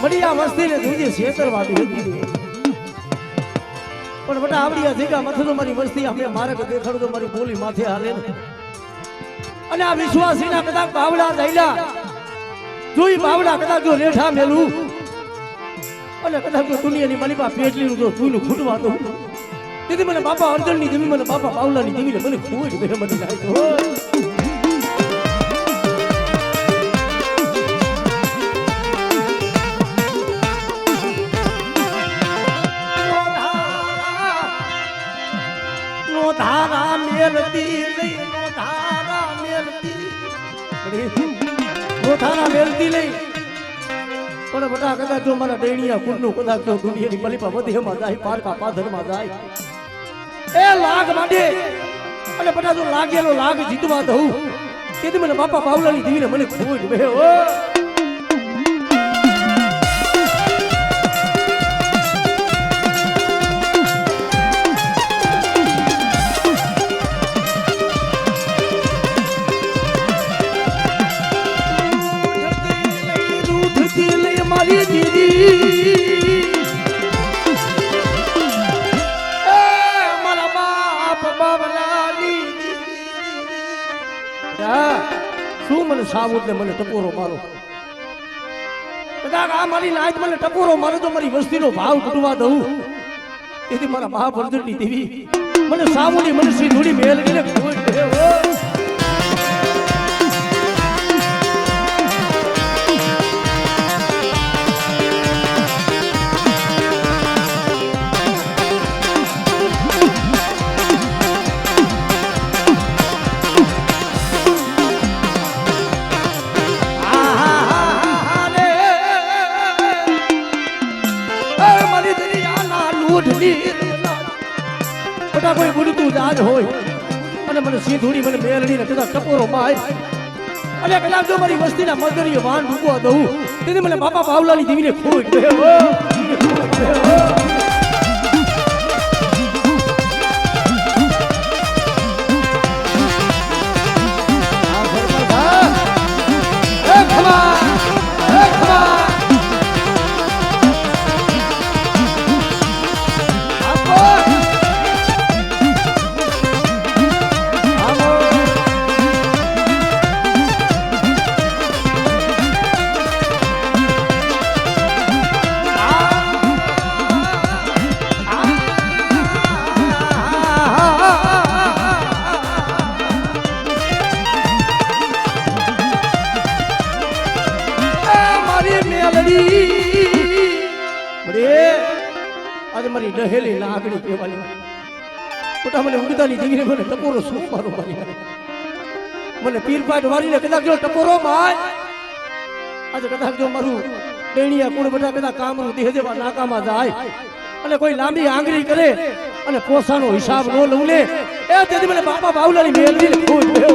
ફળિયા વસ્તી ને દૂજી છેતરવાદી હતી પણ બટા આવડી આ જગ્યા માથે તો મારી વસ્તી આપણે મારક દેખાડું તો મારી બોલી માથે હાલે ને અને આ વિશ્વાસીના કદાચ બાવડા જઈલા જોઈ બાવડા કદાચ જો રેઠા મેલું અને કદાચ જો દુનિયાની મારી પાસે પેટલીનું જો તુંનું ખૂટવા દઉં તેથી મને બાપા અર્જણની જમી મને બાપા બાવલાની જમીને મને ખૂબ જ મહેમતી થાય તો ધારા મેલતી લઈ ધારા મેલતી લઈ પણ બટા કદાચ જો મારા ડેણિયા કુંડનું કદાચ જો દુનિયાની મલીપા મધ્યમાં જાય પારકા પાધરમાં જાય એ લાગ માંડે અને બટા જો લાગેલો લાગ જીતવા દઉં તેથી મને બાપા બાવલાની દીવીને મને ખૂબ જ બે ઓ મારી દીદી મારા બાપ બાવલાની શું મને સાબુત ને મને ટપોરો મારો કદાચ આ મારી નાચ મને ટપોરો મારો તો મારી વસ્તીનો ભાવ તૂટવા દઉં તેથી મારા બાપ અર્જણની દેવી મને સાબુની મને સીધુડી મેલ ગઈને બટા કોઈ ગુડતું જાજ હોય અને મને સીધુડી મને મેલડી ને કદાચ ટપોરો માય અને કદાચ જો મારી વસ્તીના મગરીએ વાન ડૂબવા દઉં તેથી મને બાપા બાવલાની દીવીને ખૂબ આજે મારી ડહેલી લાગણી કહેવાની મોટા મને ઉગતાની દીકરી મને ટપોરો શું મારો મારી મને પીરપાટ વાળીને કદાચ જો ટપોરો માય આજે કદાચ જો મારું ડેણિયા કુળ બધા કદાચ કામનું દેહ જેવા નાકામાં જાય અને કોઈ લાંબી આંગળી કરે અને પોસાનો હિસાબ ન લઉં લે એ તેથી મને બાપા બાવલાની મેલવી ખૂબ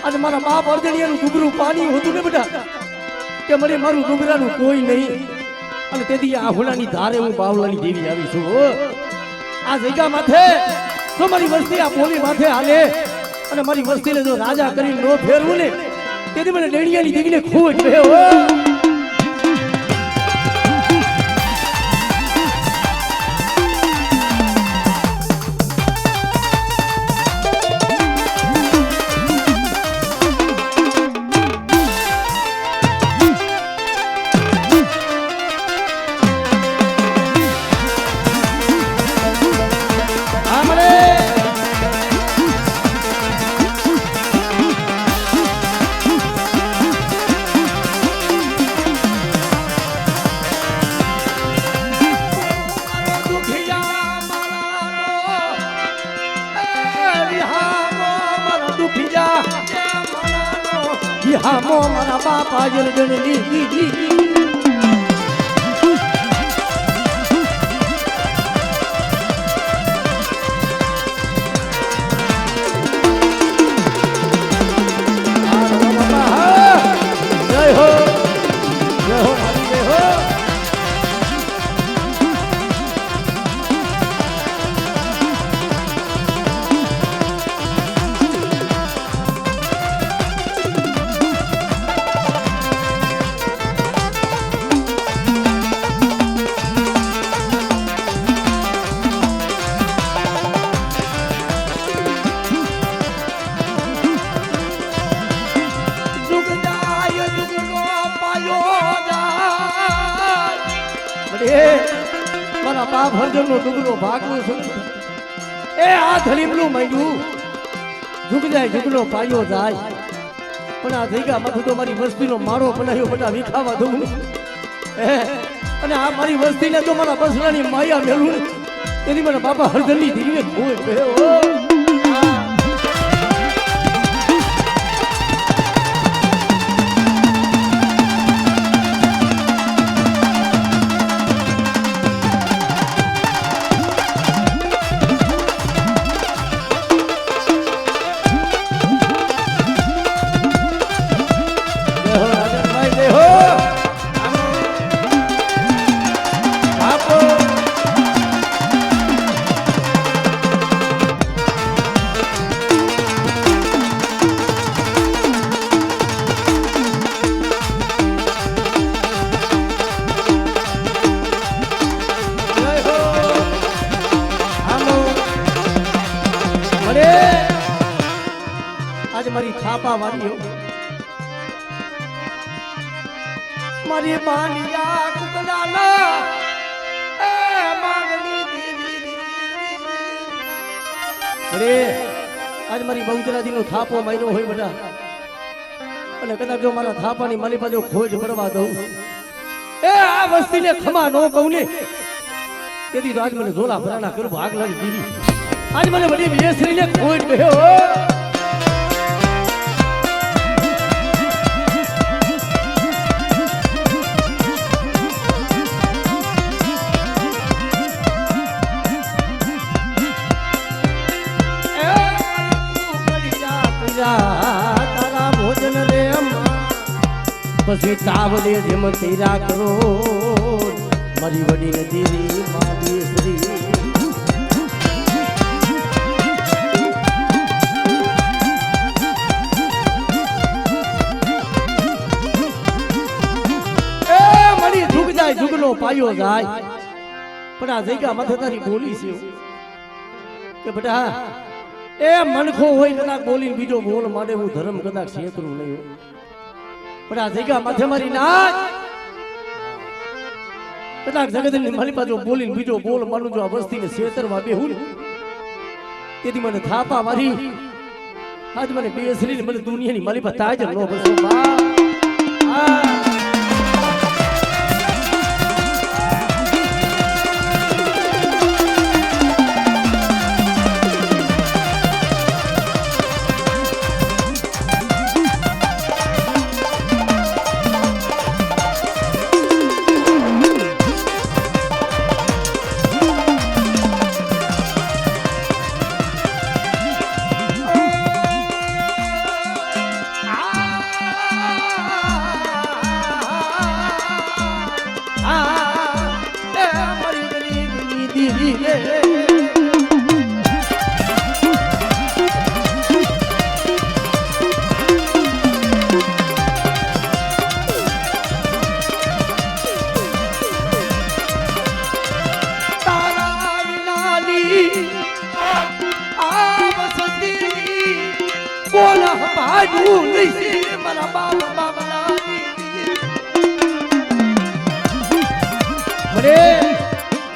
આજે મારા બાપ અર્જણિયાનું ડુબરું પાણી હતું ને બેટા કે મને મારું ડુબરાનું કોઈ નહીં અને તેથી આ હુલાની ધારે હું બાવલાની દેવી આવી છું આ જગ્યા માથે તો મારી વસ્તી આ પોલી માથે હાલે અને મારી વસ્તીને જો રાજા કરી નો ફેરવું ને તેથી મને ડેણિયાની દેવીને ખૂબ જ હામો મારા બાપા જરજણી મારા બાપ હરજન નો ડુગરો ભાગનો છું એ આ ધલીમલું માંડ્યું ઝુક જાય ઝુકનો પાયો જાય પણ આ જગ્યા માંથી તો મારી વસ્તીનો માળો બનાવ્યો બધા વિખાવા દઉં અને આ મારી વસ્તીને તો મારા બસરાની માયા મેળવું તેથી મને બાપા હરજનની ધીરે ખોઈ ગયો મારી થાપા વાળીઓ મારી બાલિયા કુકડાના એ માંગણી દેવી અરે આજ મારી બહુચરાજી નો થાપો માર્યો હોય બધા અને કદાચ જો મારા થાપાની મારી પાસે ખોજ પડવા દઉં એ આ વસ્તીને ખમા નો કહું ને તેથી તો આજ મને ઝોલા ભરાના કરું ભાગ લાગી દીધી આજ મને બધી વિયસરીને ખોજ ગયો તારા ભોજન રે પછી તાવડે જેમ તેરા કરો મારી વડી નદીરી માદેશ્રી એ મળી ઝુક જાય ઝુકનો પાયો જાય પણ આ જગ્યા માથે તારી બોલી છે કે બેટા એ મનખો હોય કદાચ બોલીને બીજો બોલ માટે હું ધર્મ કદાચ ક્ષેત્રું નહીં પણ આ જગ્યા માથે મારી નાચ કદાચ જગતની મારી પાછો બોલીને બીજો બોલ માનું જો આ વસ્તીને ક્ષેત્રમાં બેહું તેથી મને થાપા મારી આજ મને બેસરી મને દુનિયાની મારી પાસે તાજ નો બસો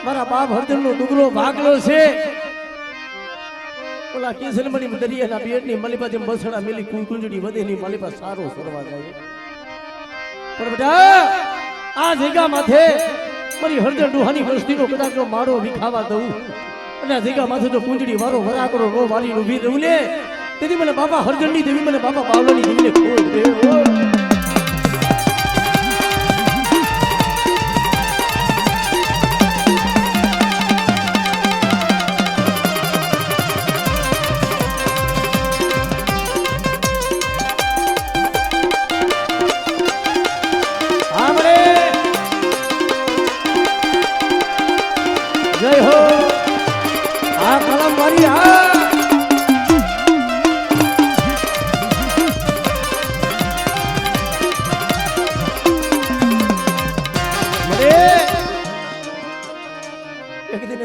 મારા બાપ હરદન નો ડુગરો ભાગલો છે ઓલા કિસલમણી દરિયાના બેટની મલીપા જેમ બસડા મેલી કુંજડી વધેની મલીપા સારો સરવા જાય પણ બેટા આ જગ્યા માથે મારી હરદન ડુહાની વસ્તીનો કદાચ જો માળો વિખાવા દઉં અને આ જગ્યા માથે જો કુંજડી વારો વરાકરો નો વાલી ઊભી રહું ને તેથી મને બાપા હરદનની દેવી મને બાપા બાવલાની દેવીને ખોટ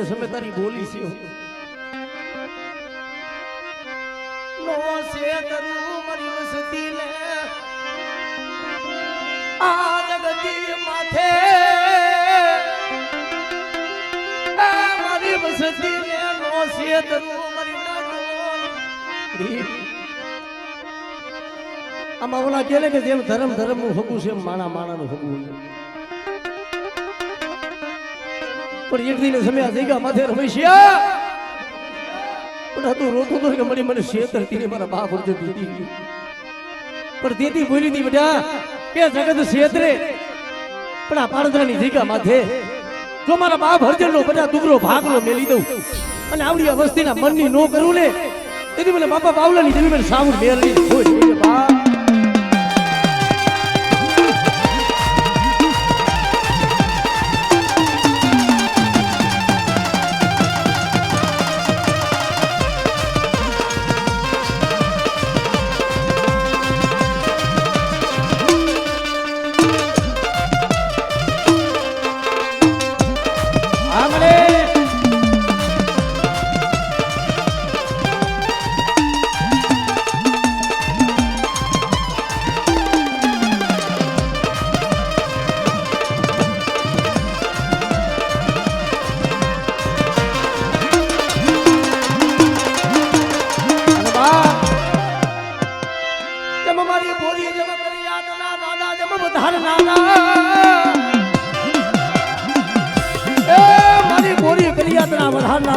ને સમય તારી બોલી છે નો છે તરું મારી વસતી લે આ જગતી માથે મારી વસતી લે નો છે તરું મારી નાનો આમાં ઓલા કહે કે જેમ ધર્મ નું હગું છે એમ માણા નું હગું પણ એક દિને સમય આ જગ્યા માથે રમેશિયા પણ તું રોતો તો કે મને શેતર તીને મારા બા ભરજો દીધી પણ દીદી બોલી હતી બેટા કે જગત શેતરે પણ આ પાડદરાની જગ્યા માથે જો મારા બા ભરજનો બધા દુબરો ભાગલો મેલી દઉં અને આવડી આ વસ્તીના મનની નો કરું ને તેથી મને બાપા બાવલાની જેવી મને સાવર મેરલી હોય બા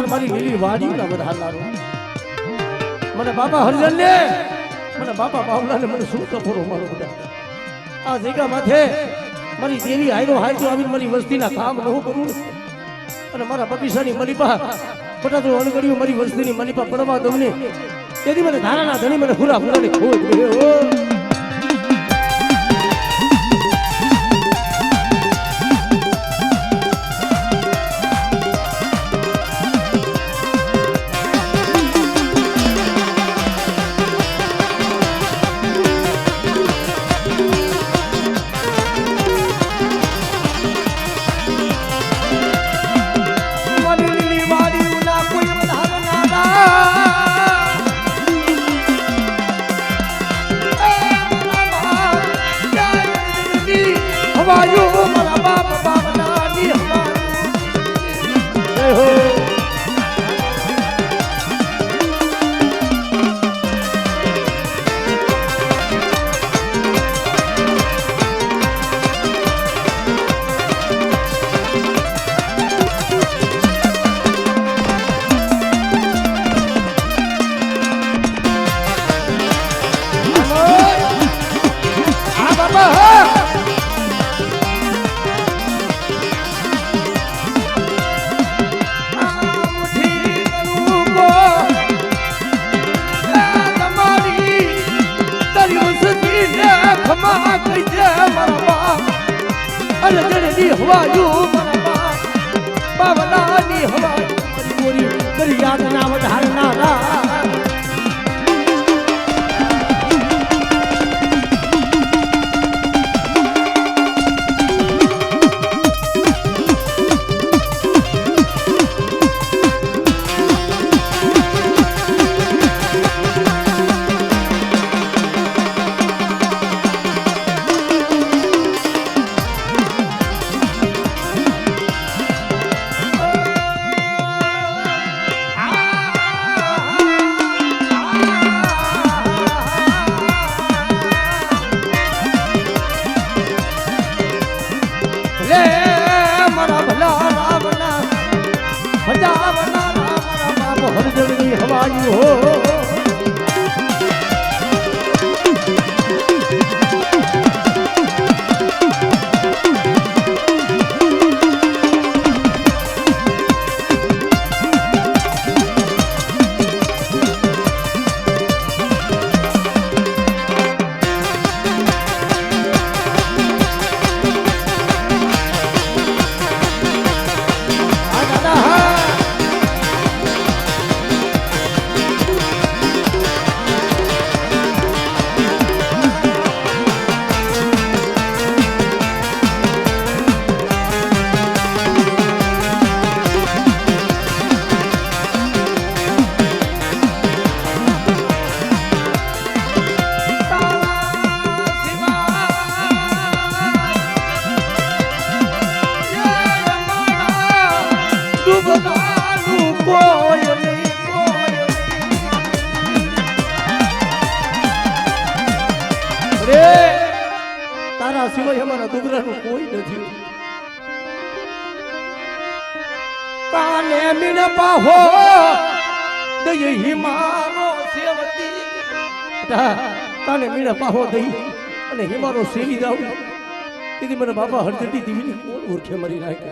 મારી લીલી વાડી ના વધારનારો મને બાપા હરજન ને મને બાપા બાવલા ને મને શું સફરો મારો બધા આ જગ્યા માથે મારી દેવી હાયરો હાયરો આવીને મારી વસ્તીના કામ ન કરું અને મારા બગીચાની મલીપા બધા તો અણગડ્યું મારી વસ્તીની મલીપા પડવા દઉં ને તેથી મને ધારાના ધણી મને પૂરા પૂરાની ખોજ રે સિવાય અમારા દુગરાનું કોઈ નથી. કાને મીણ પાહો દઈ હિમારો સેવતી કાને મીણ પાહો દઈ અને હિમારો સેવી જાવ. તેથી મને બાપા હરજટી દીવીને કોણ ઓળખે મરી નાખે.